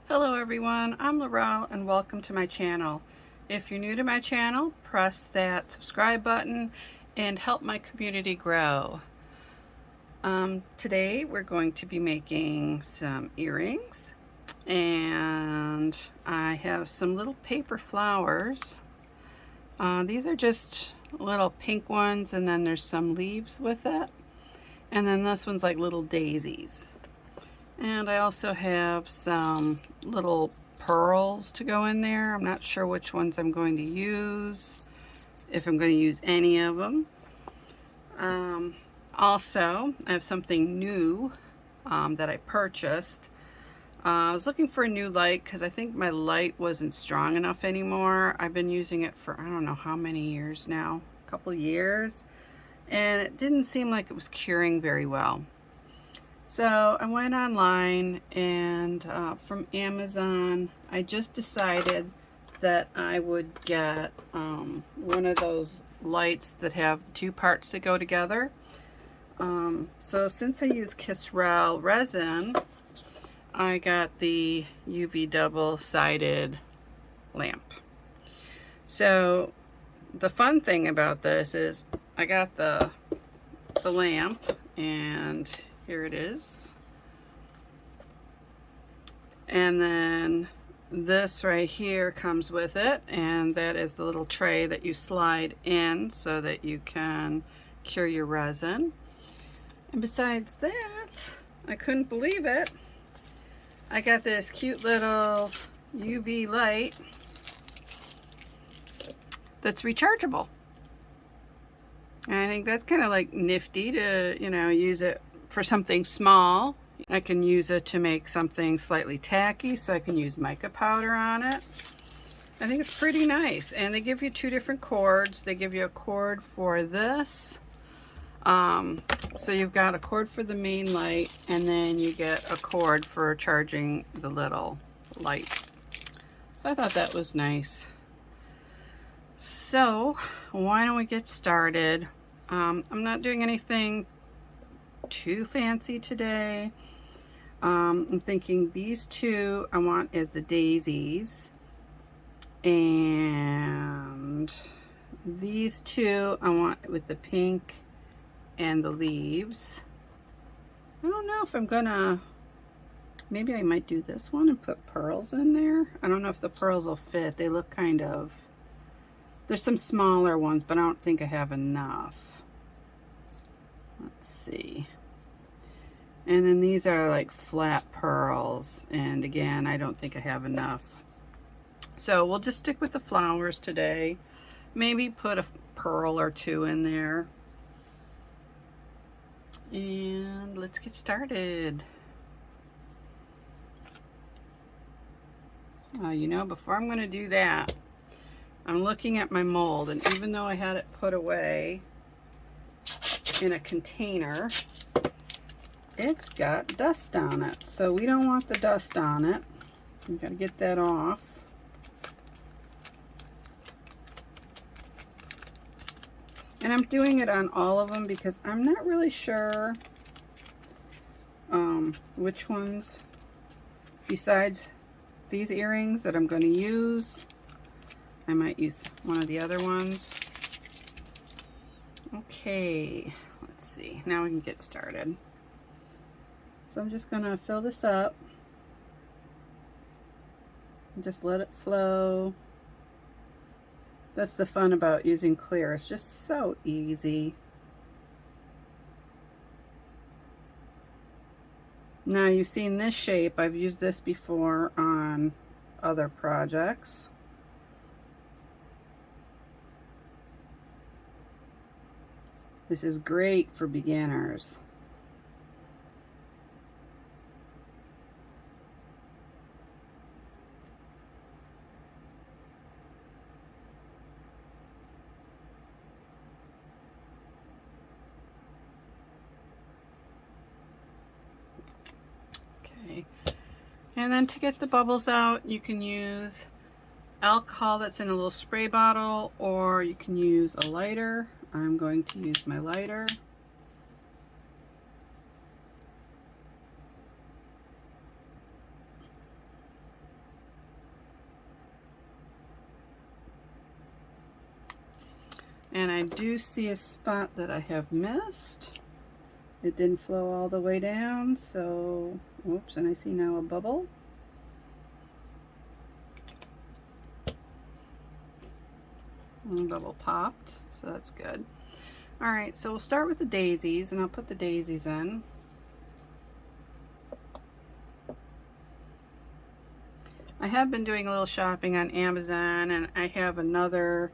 Hello everyone, I'm Laurel and welcome to my channel. If you're new to my channel, press that subscribe button and help my community grow. Today we're going to be making some earrings, and I have some little paper flowers. These are just little pink ones, and then there's some leaves with it, and then this one's like little daisies. And I also have some little pearls to go in there. I'm not sure which ones I'm going to use, if I'm going to use any of them. Also, I have something new that I purchased. I was looking for a new light because I think my light wasn't strong enough anymore. I've been using it for I don't know how many years now, a couple years, and it didn't seem like it was curing very well. So I went online, and from Amazon, I just decided that I would get one of those lights that have the two parts that go together. So since I use Kisrel resin, I got the UV double-sided lamp. So the fun thing about this is I got the lamp, and here it is. And then this right here comes with it, and that is the little tray that you slide in so that you can cure your resin. And besides that, I couldn't believe it, I got this cute little UV light that's rechargeable. And I think that's kind of like nifty to, use it for something small. I can use it to make something slightly tacky, so I can use mica powder on it. I think it's pretty nice. And they give you two different cords. They give you a cord for this. So you've got a cord for the main light, and then you get a cord for charging the little light. So I thought that was nice. So why don't we get started? I'm not doing anything too fancy today. I'm thinking these two I want as the daisies, and these two I want with the pink and the leaves. I don't know if I'm gonna, maybe I might do this one and put pearls in there. I don't know if the pearls will fit. They look kind of, there's some smaller ones, but I don't think I have enough. Let's see. And then these are like flat pearls, and again, I don't think I have enough. So we'll just stick with the flowers today. Maybe put a pearl or two in there. And let's get started. Before I'm going to do that, I'm looking at my mold, and even though I had it put away in a container, it's got dust on it. So we don't want the dust on it. We've got to get that off. And I'm doing it on all of them because I'm not really sure which ones besides these earrings that I'm going to use. I might use one of the other ones. Okay, let's see. Now we can get started. So I'm just going to fill this up and just let it flow. That's the fun about using clear. It's just so easy. Now you've seen this shape. I've used this before on other projects. This is great for beginners. Okay. And then to get the bubbles out, you can use alcohol that's in a little spray bottle, or you can use a lighter. I'm going to use my lighter. And I do see a spot that I have missed. It didn't flow all the way down, so, oops, and I see now a bubble. And the bubble popped, so that's good. All right, so we'll start with the daisies, and I'll put the daisies in. I have been doing a little shopping on Amazon, and I have another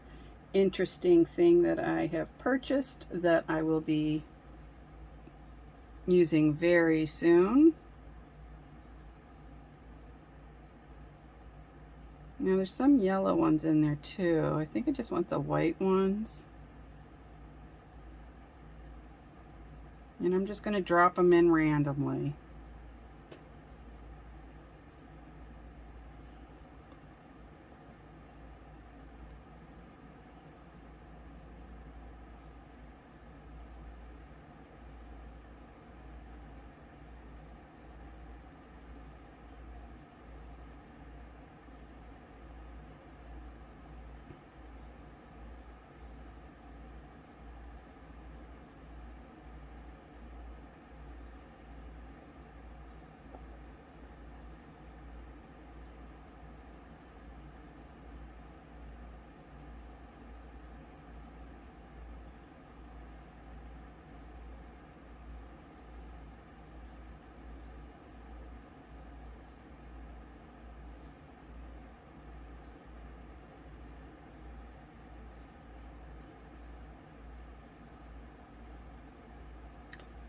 interesting thing that I have purchased that I will be using very soon. Now there's some yellow ones in there too. I think I just want the white ones. And I'm just going to drop them in randomly.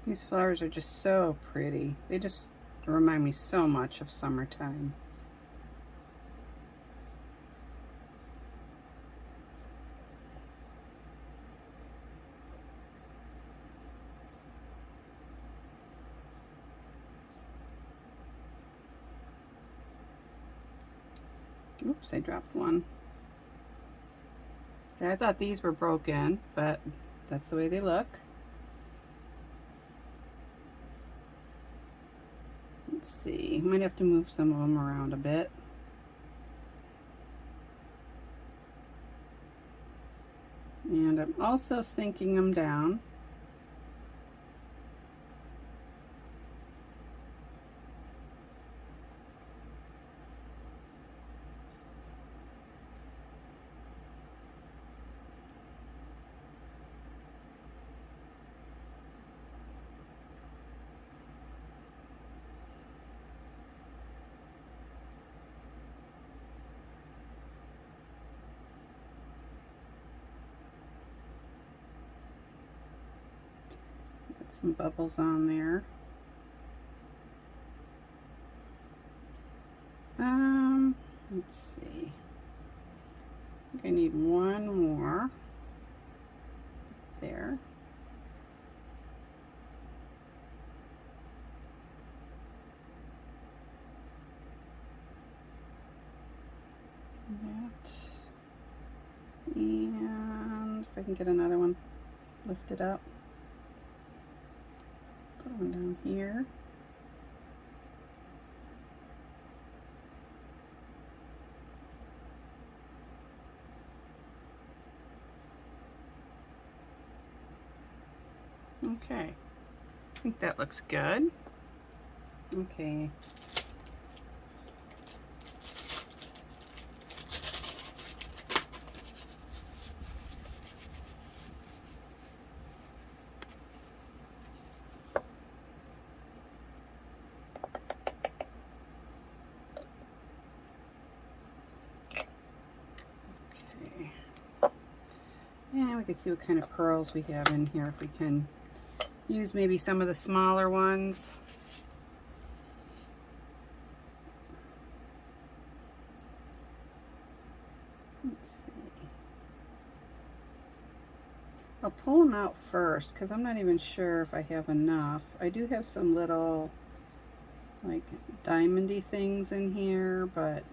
These flowers are just so pretty. They just remind me so much of summertime. Oops, I dropped one. Okay, I thought these were broken, but that's the way they look. Let's see, might have to move some of them around a bit. And I'm also sinking them down. Some bubbles on there. Let's see. I think I need one more there. That. And if I can get another one lifted up. Put one down here. Okay, I think that looks good. Okay. And we can see what kind of pearls we have in here, if we can use maybe some of the smaller ones. Let's see. I'll pull them out first because I'm not even sure if I have enough. I do have some little like diamondy things in here, but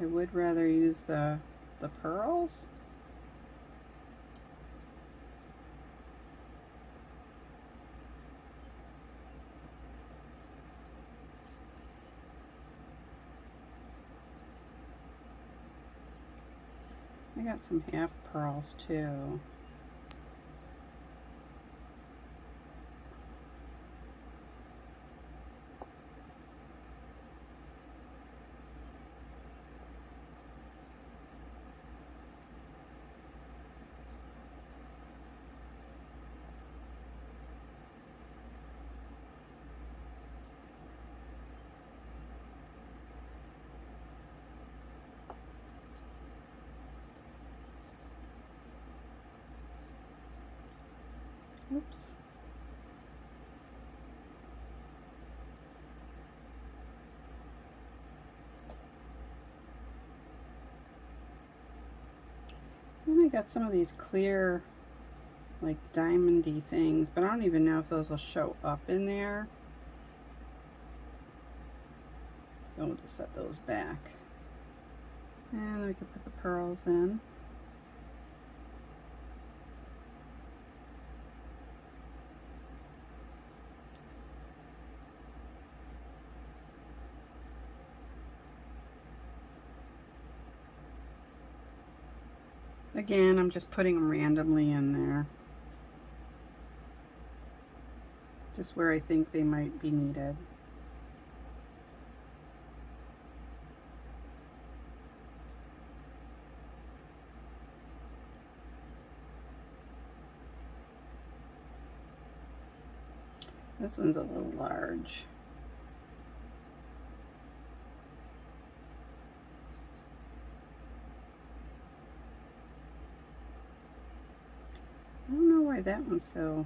I would rather use the pearls. I got some half pearls too. Oops. And I got some of these clear, like diamondy things, but I don't even know if those will show up in there. So we'll just set those back. And then we can put the pearls in. Again, I'm just putting them randomly in there. Just where I think they might be needed. This one's a little large. I don't know why that one's so...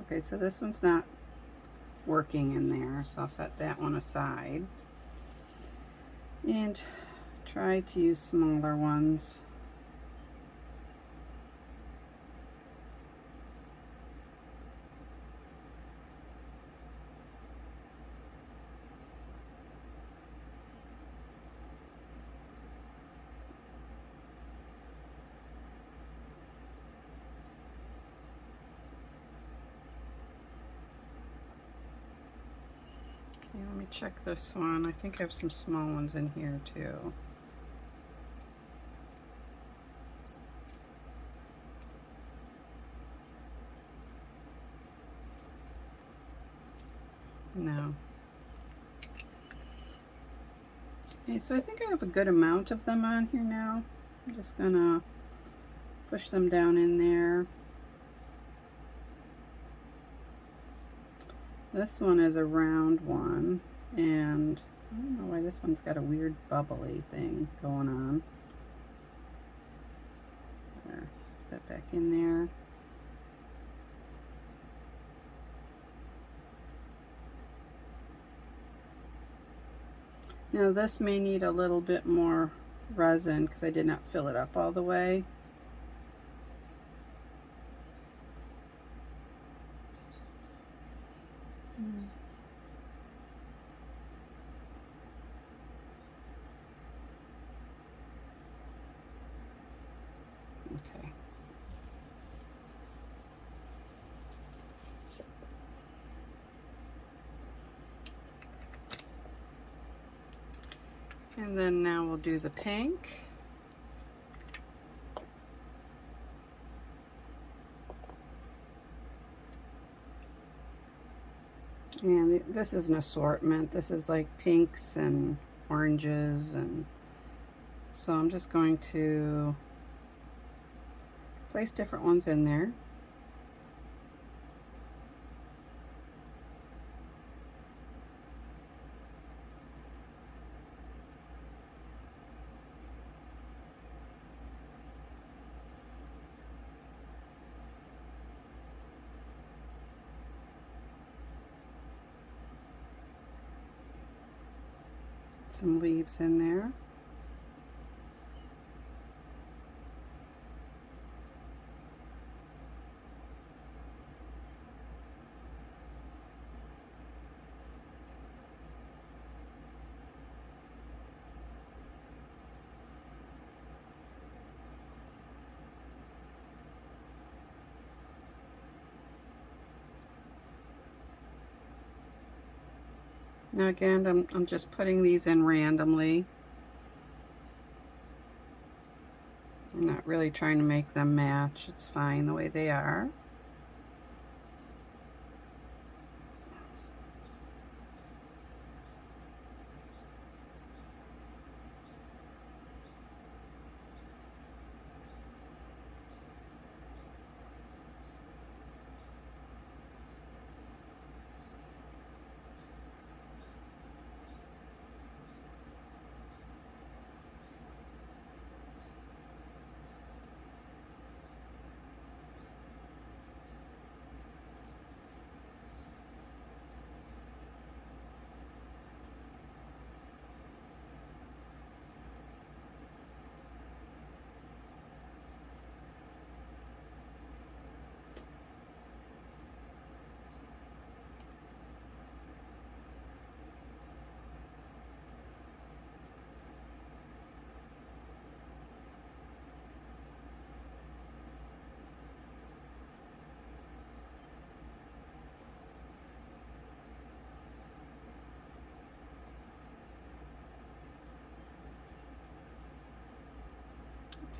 Okay, so this one's not working in there, so I'll set that one aside. And try to use smaller ones. Okay, let me check this one. I think I have some small ones in here too. No. Okay, so I think I have a good amount of them on here now. I'm just gonna push them down in there. This one is a round one, and I don't know why this one's got a weird bubbly thing going on. There, put that back in there. Now this may need a little bit more resin because I did not fill it up all the way. Okay. And then now we'll do the pink. And this is an assortment. This is like pinks and oranges, and so I'm just going to place different ones in there. Some leaves in there. Now again, I'm just putting these in randomly. I'm not really trying to make them match. It's fine the way they are.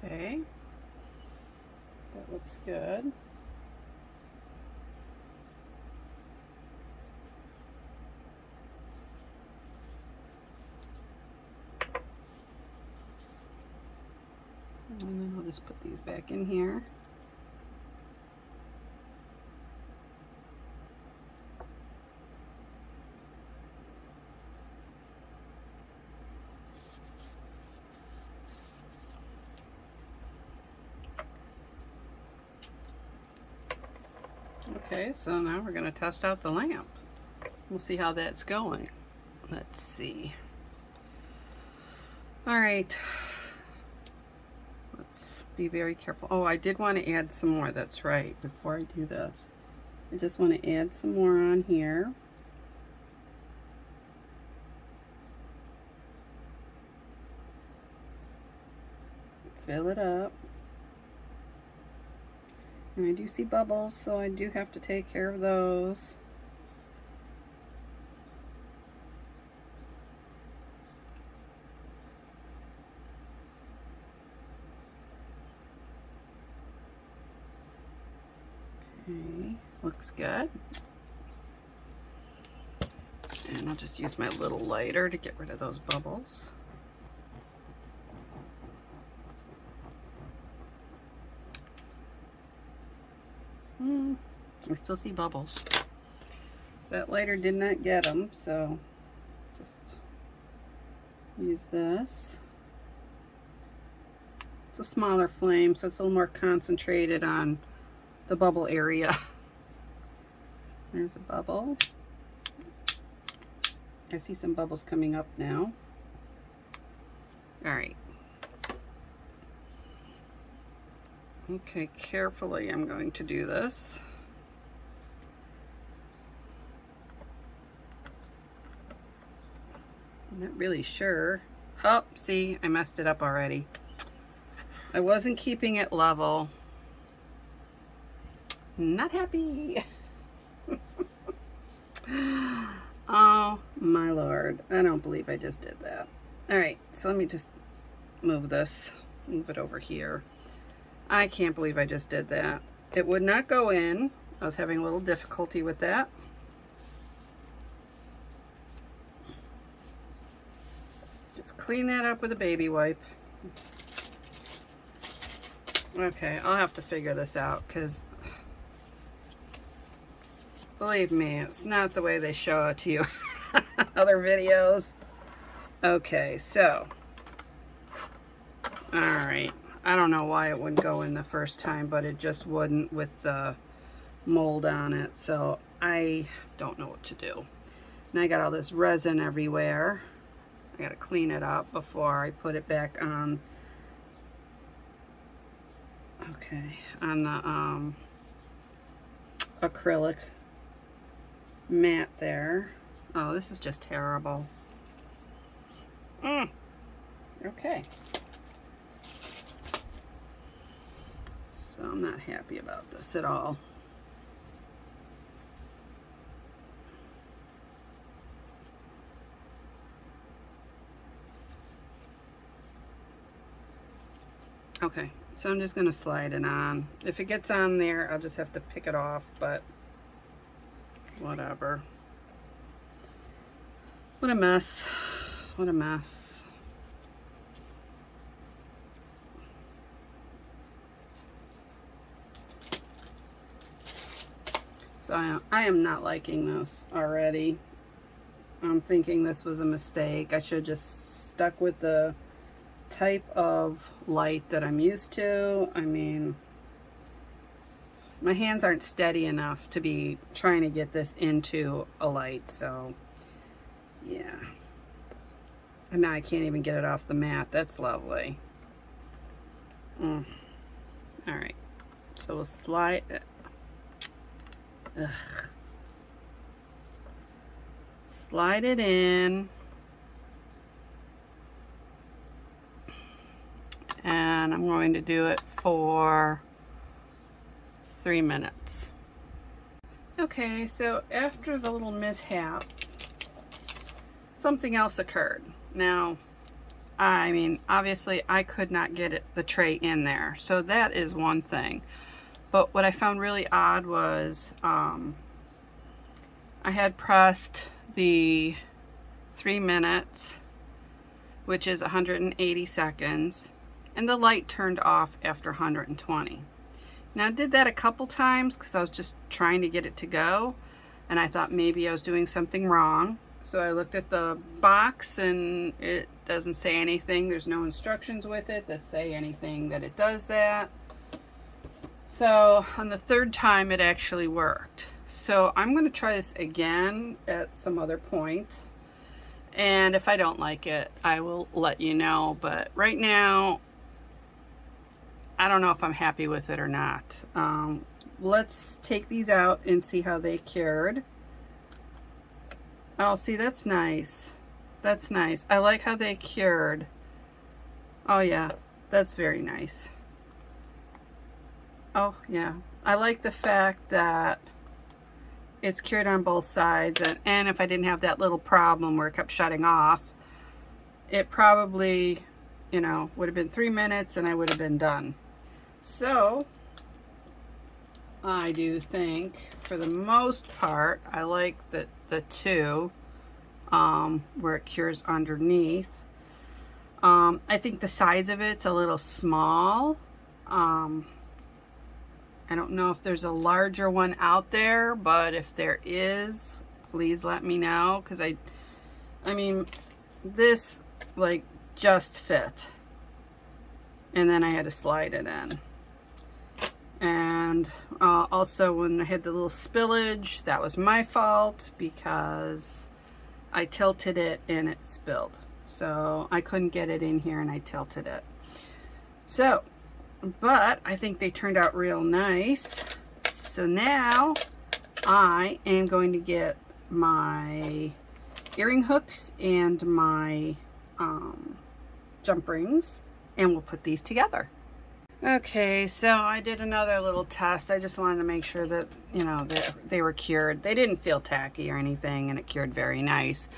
Okay, that looks good. And then I'll just put these back in here. Okay, so now we're going to test out the lamp. We'll see how that's going. Let's see. All right. Let's be very careful. Oh, I did want to add some more. That's right. Before I do this, I just want to add some more on here. Fill it up. And I do see bubbles, so I do have to take care of those. Okay, looks good. And I'll just use my little lighter to get rid of those bubbles. I still see bubbles. That lighter did not get them, so just use this. It's a smaller flame, so it's a little more concentrated on the bubble area. There's a bubble. I see some bubbles coming up now. All right. Okay, carefully I'm going to do this. I'm not really sure. Oh, see, I messed it up already. I wasn't keeping it level. Not happy. Oh my Lord, I don't believe I just did that. All right, so let me just move this, move it over here. I can't believe I just did that. It would not go in. I was having a little difficulty with that. Just clean that up with a baby wipe. Okay, I'll have to figure this out because believe me, it's not the way they show it to you other videos. Okay, so all right, I don't know why it wouldn't go in the first time, but it just wouldn't with the mold on it, so I don't know what to do. And I got all this resin everywhere. I gotta clean it up before I put it back on. Okay, on the acrylic mat there. Oh, this is just terrible. Okay. So I'm not happy about this at all. Okay, So I'm just gonna slide it on. If it gets on there, I'll just have to pick it off, but whatever. What a mess. What a mess. So I am not liking this already. I'm thinking this was a mistake. I should have just stuck with the type of light that I'm used to. I mean, my hands aren't steady enough to be trying to get this into a light, so yeah. And now I can't even get it off the mat. That's lovely. All right, so we'll slide it. Slide it in, and I'm going to do it for 3 minutes. Okay, so after the little mishap, something else occurred. Now, I mean, obviously I could not get the tray in there, so that is one thing. But what I found really odd was I had pressed the 3 minutes, which is 180 seconds, and the light turned off after 120. Now I did that a couple times because I was just trying to get it to go, and I thought maybe I was doing something wrong. So I looked at the box and it doesn't say anything. There's no instructions with it that say anything that it does that. So on the third time it actually worked. So I'm going to try this again at some other point, and if I don't like it, I will let you know. But right now, I don't know if I'm happy with it or not. Let's take these out and see how they cured. Oh, see, that's nice. That's nice. I like how they cured. Oh yeah, that's very nice. Oh yeah, I like the fact that it's cured on both sides, and if I didn't have that little problem where it kept shutting off, it probably, you know, would have been 3 minutes and I would have been done. So I do think for the most part I like the two where it cures underneath. I think the size of it's a little small. I don't know if there's a larger one out there, but if there is, please let me know, because I mean, this like just fit, and then I had to slide it in. And also when I had the little spillage, that was my fault because I tilted it and it spilled. So I couldn't get it in here and I tilted it. So, but I think they turned out real nice. So now I am going to get my earring hooks and my jump rings, and we'll put these together. Okay, so I did another little test. I just wanted to make sure that, you know, they were cured. They didn't feel tacky or anything, and it cured very nice.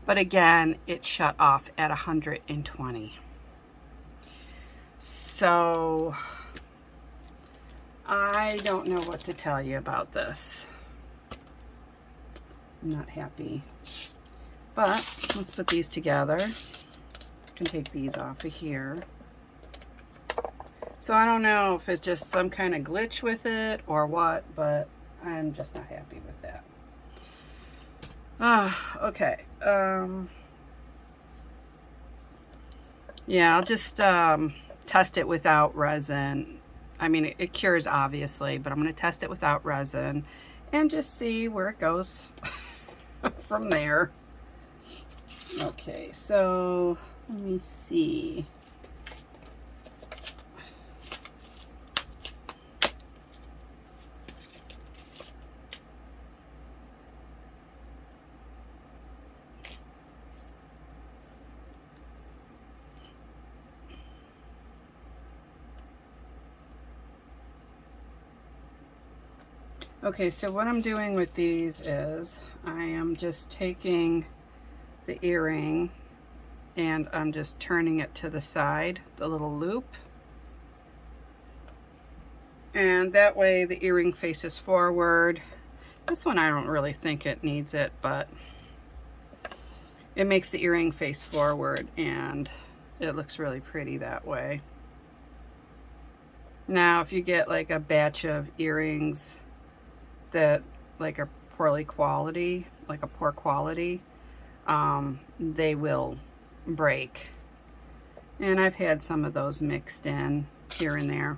But again, it shut off at 120. So I don't know what to tell you about this. I'm not happy. But let's put these together. I can take these off of here. So I don't know if it's just some kind of glitch with it or what, but I'm just not happy with that. Okay. Yeah, I'll just test it without resin. I mean, it cures obviously, but I'm going to test it without resin and just see where it goes from there. Okay, so let me see. Okay, so what I'm doing with these is I am just taking the earring and I'm just turning it to the side, the little loop, And that way the earring faces forward. This one I don't really think it needs it, but it makes the earring face forward and it looks really pretty that way. Now if you get like a batch of earrings that like are poor quality, they will break. And I've had some of those mixed in here and there.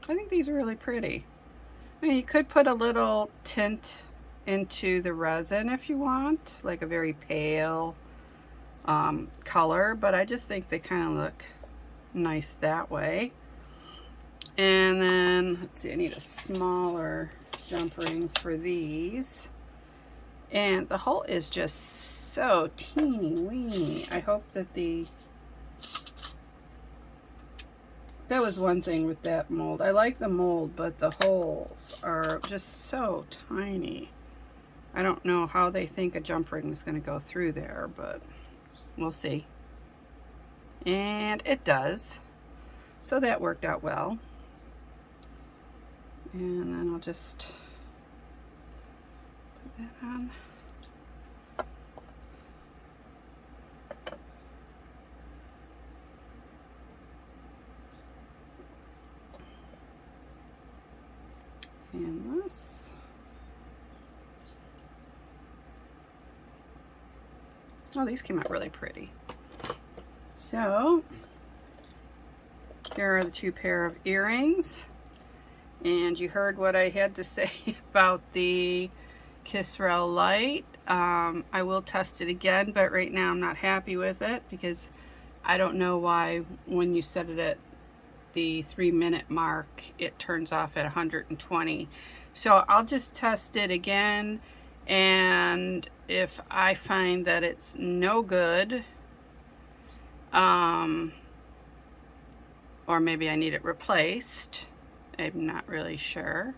I think these are really pretty. I mean, you could put a little tint into the resin if you want, like a very pale color, but I just think they kind of look nice that way. And then, let's see, I need a smaller jump ring for these. And the hole is just so teeny weeny. I hope that that was one thing with that mold. I like the mold, but the holes are just so tiny. I don't know how they think a jump ring is going to go through there, but we'll see. And it does. So that worked out well. And then I'll just put that on. And this. Oh, these came out really pretty. So here are the two pair of earrings. And you heard what I had to say about the Kisrel light. I will test it again, but right now I'm not happy with it because I don't know why when you set it at the 3-minute mark it turns off at 120. So I'll just test it again, and if I find that it's no good, or maybe I need it replaced, I'm not really sure,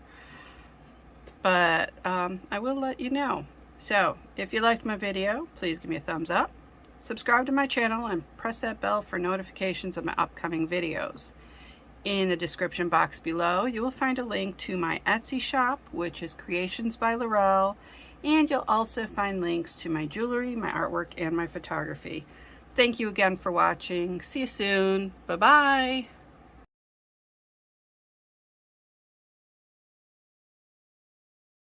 but I will let you know. So if you liked my video, please give me a thumbs up, subscribe to my channel, and press that bell for notifications of my upcoming videos. In the description box below, you will find a link to my Etsy shop, which is Creations by Laurel, and you'll also find links to my jewelry, my artwork, and my photography. Thank you again for watching. See you soon. Bye-bye.